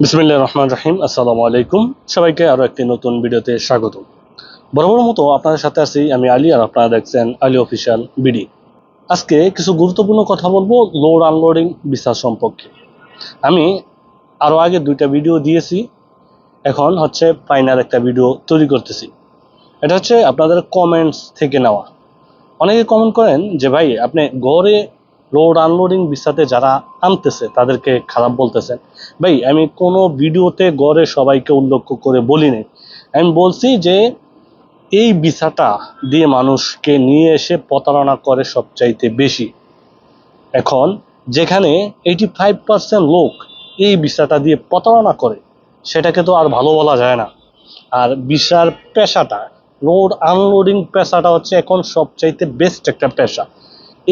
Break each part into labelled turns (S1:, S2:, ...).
S1: বিসমিল্লাহির রহমানির রহিম। আসসালামু আলাইকুম সবাইকে আরো একটি নতুন ভিডিওতে স্বাগত। বরাবর মতো আপনাদের সাথে আছি আমি আলী, আর আপনারা দেখছেন আলী অফিশিয়াল বিডি। আজকে কিছু গুরুত্বপূর্ণ কথা বলবো লোড আনলোডিং ভিসা সম্পর্কে। আমি আরো আগে দুইটা ভিডিও দিয়েছি, এখন হচ্ছে ফাইনাল একটা ভিডিও তৈরি করতেছি। এটা হচ্ছে আপনাদের কমেন্টস থেকে নেওয়া। অনেকে কমেন্ট করেন যে ভাই আপনি গড়ে লোড আনলোডিং ভিসাতে যারা আনতেছে তাদেরকে খারাপ বলতেছেন। ভাই আমি কোনো ভিডিওতে গড়ে সবাইকে উল্লেখ করে বলিনি। আমি বলছি যে এই ভিসাটা দিয়ে মানুষকে নিয়ে এসে প্রতারণা করে সবচাইতে বেশি। এখন যেখানে 85% লোক এই ভিসাটা দিয়ে প্রতারণা করে, সেটাকে তো আর ভালো বলা যায় না। আর ভিসার পেশাটা, লোড আনলোডিং পেশাটা হচ্ছে এখন সবচাইতে বেস্ট একটা পেশা।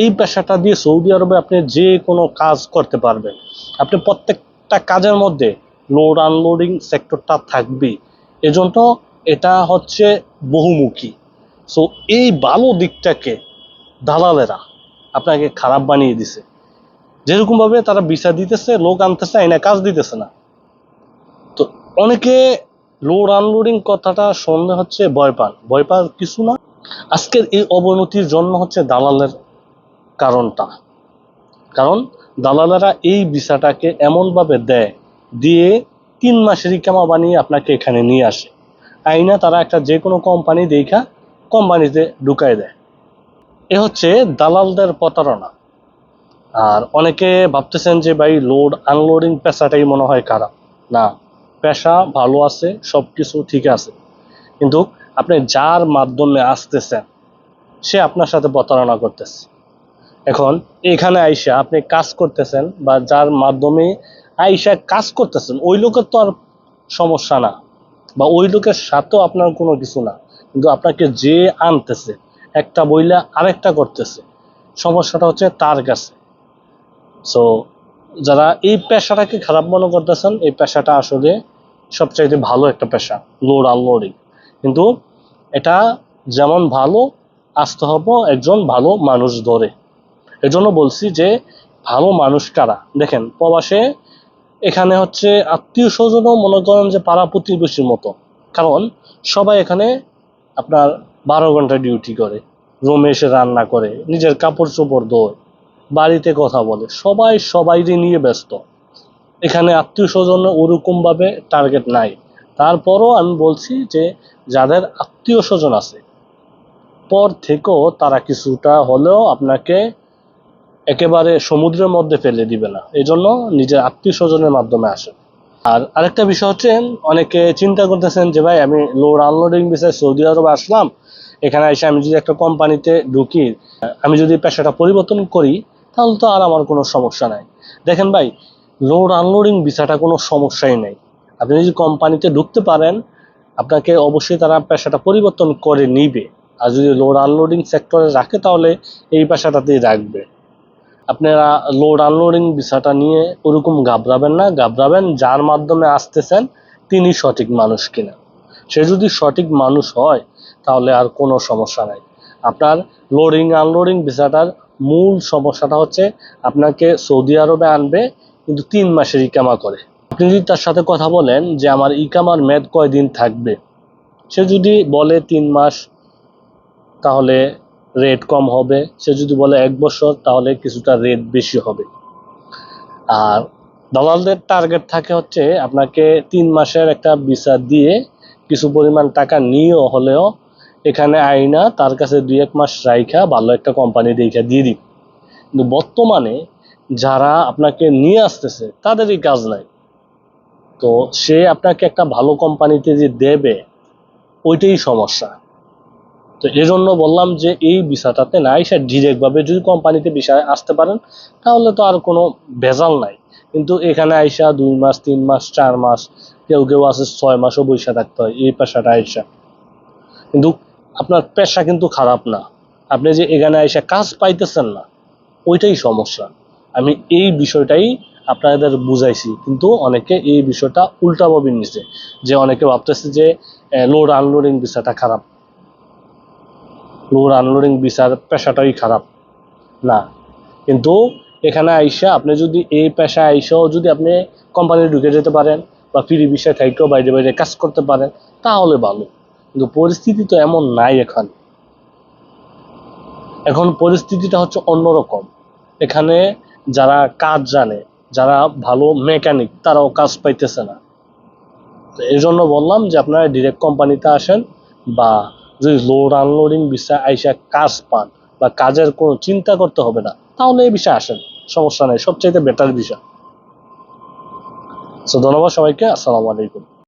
S1: এই পেশাটা দিয়ে সৌদি আরবে আপনি যে কোনো কাজ করতে পারবেন। আপনি প্রত্যেকটা কাজের মধ্যে লোড আনলোডিং সেক্টরটা থাকবেই। এজন্য এটা হচ্ছে বহুমুখী। সো এই ভালো দিকটাকে দালালেরা আপনাকে খারাপ বানিয়ে দিছে। যেরকম ভাবে তারা ভিসা দিতেছে, লোক আনতেছে, আইনা কাজ দিতেছে না। তো অনেকে লোড আনলোডিং কথাটা শুনলে হচ্ছে ভয় পান। ভয় পাওয়ার কিছু না। আজকের এই অবনতির জন্য হচ্ছে দালালের কারণটা। কারণ দালালেরা এই ভিসাটাকে এমনভাবে দেয়, দিয়ে 3 মাসের ইকামা বানিয়ে আপনাকে এখানে নিয়ে আসে। আইনা তারা একটা যে কোনো কোম্পানি দেখা কোম্পানিতে ঢুকাই দেয়। এ হচ্ছে দালালদের প্রতারণা। আর অনেকে ভাবতেছেন যে ভাই লোড আনলোডিং পেশাটাই মনে হয় খারাপ। না, পেশা ভালো আছে, সব কিছু ঠিক আছে, কিন্তু আপনি যার মাধ্যমে আসতেছেন সে আপনার সাথে প্রতারণা করতেছে। এখন এখানে আইসা আপনি কাজ করতেছেন বা যার মাধ্যমে আইসা কাজ করতেছেন, ওই লোকের তো আর সমস্যা না, বা ওই লোকের সাথেও আপনার কোনো কিছু না, কিন্তু আপনাকে যে আনতেছে একটা বইলা আরেকটা করতেছে, সমস্যাটা হচ্ছে তার কাছে। সো যারা এই পেশাটাকে খারাপ মনে করতেছেন, এই পেশাটা আসলে সবচাইতে ভালো একটা পেশা, লোড আনলোডিং। কিন্তু এটা যেমন ভালো, আসতে হবে একজন ভালো মানুষ ধরে। এজন্য বলছি যে ভালো মানুষ কারা দেখেন, প্রবাসে এখানে হচ্ছে আত্মীয় স্বজনও মনে করেন যে পাড়া প্রতিবেশীর মতো। কারণ সবাই এখানে আপনার 12 ঘন্টা ডিউটি করে, রুমে এসে রান্না করে, নিজের কাপড় চোপড় ধোয়, বাড়িতে কথা বলে, সবাই সবাইকে নিয়ে ব্যস্ত। এখানে আত্মীয় স্বজনের ওরকম ভাবে টার্গেট নাই। তারপরও আমি বলছি যে যাদের আত্মীয় স্বজন আছে, পর থেকেও তারা কিছুটা হলেও আপনাকে একেবারে সমুদ্রের মধ্যে ফেলে দিবে না। এই জন্য নিজের আত্মীয় স্বজনের মাধ্যমে আসে। আর আরেকটা বিষয় হচ্ছে, অনেকে চিন্তা করতেছেন যে ভাই আমি লোড আনলোডিং বিষয়ে সৌদি আরবে আসলাম, এখানে এসে আমি যদি একটা কোম্পানিতে ঢুকি, আমি যদি পেশাটা পরিবর্তন করি, তাহলে তো আর আমার কোনো সমস্যা নাই। দেখেন ভাই, লোড আনলোডিং ভিসাটা কোনো সমস্যাই নেই। আপনি যদি কোম্পানিতে ঢুকতে পারেন, আপনাকে অবশ্যই তারা পেশাটা পরিবর্তন করে নিবে। আর যদি লোড আনলোডিং সেক্টরে রাখে, তাহলে এই পেশাটাতেই রাখবে। আপনারা লোড আনলোডিং ভিসাটা নিয়ে ওরকম ঘাবড়াবেন না। ঘাবড়াবেন যার মাধ্যমে আসতেছেন তিনি সঠিক মানুষ কিনা। সে যদি সঠিক মানুষ হয় তাহলে আর কোনো সমস্যা নাই। আপনার লোডিং আনলোডিং ভিসাটার মূল সমস্যাটা হচ্ছে আপনাকে সৌদি আরবে আনবে, কিন্তু 3 মাসের ইকামা করে। আপনি যদি তার সাথে কথা বলেন যে আমার ইকামার মেয়াদ কয়দিন থাকবে, সে যদি বলে 3 মাস, তাহলে রেট কম হবে। সে যদি বলে 1 বছর, তাহলে কিছুটা রেট বেশি হবে। আর দালালদের টার্গেট থাকে হচ্ছে আপনাকে 3 মাসের একটা ভিসা দিয়ে কিছু পরিমাণ টাকা নিয়েও হলেও এখানে আইনা তার কাছে 2-1 মাস রাইখা ভালো একটা কোম্পানি দেখা দিয়ে দিই। কিন্তু বর্তমানে যারা আপনাকে নিয়ে আসতেছে তাদেরই কাজ নাই। তো সে আপনাকে একটা ভালো কোম্পানিতে যে দেবে, ওইটাই সমস্যা। তো এজন্য বললাম যে এই ভিসাটাতে না এসে ডিরেক্ট ভাবে যদি কোম্পানিতে ভিসায় আসতে পারেন, তাহলে তো আর কোনো ভেজাল নাই। কিন্তু এখানে আইসা 2 মাস, 3 মাস, 4 মাস, কেউ কেউ আছে 6 মাসও বৈশা থাকতে হয় এই পেশাটা আইসা। কিন্তু আপনার পেশা কিন্তু খারাপ না, আপনি যে এখানে আইসা কাজ পাইতেছেন না, ওইটাই সমস্যা। আমি এই বিষয়টাই আপনাদের বুঝাইছি, কিন্তু অনেকে এই বিষয়টা উল্টাভাবে নিছে। যে অনেকে ভাবতেছে যে লোড আনলোডিং ভিসাটা খারাপ, লোড আনলোডিং ভিসার পেশাটাই খারাপ। না, কিন্তু এখানে আইসা আপনি যদি এই পেশায় আইসাও যদি আপনি কোম্পানি ঢুকে যেতে পারেন, বা ফ্রি বিষয় থাকেও বাইরে বাইরে কাজ করতে পারেন, তাহলে ভালো। কিন্তু পরিস্থিতি তো এমন নাই এখন। এখন পরিস্থিতিটা হচ্ছে অন্যরকম। এখানে যারা কাজ জানে, যারা ভালো মেকানিক, তারাও কাজ পাইতেছে না। তো এই জন্য বললাম যে আপনারা ডিরেক্ট কোম্পানিতে আসেন, বা যদি লোড আনলোডিং বিষয় আইসা কাজ পান বা কাজের কোনো চিন্তা করতে হবে না, তাহলে এই বিষয়ে আসেন, সমস্যা নেই, সবচাইতে বেটার বিষয়। তো ধন্যবাদ সবাইকে, আসসালামু আলাইকুম।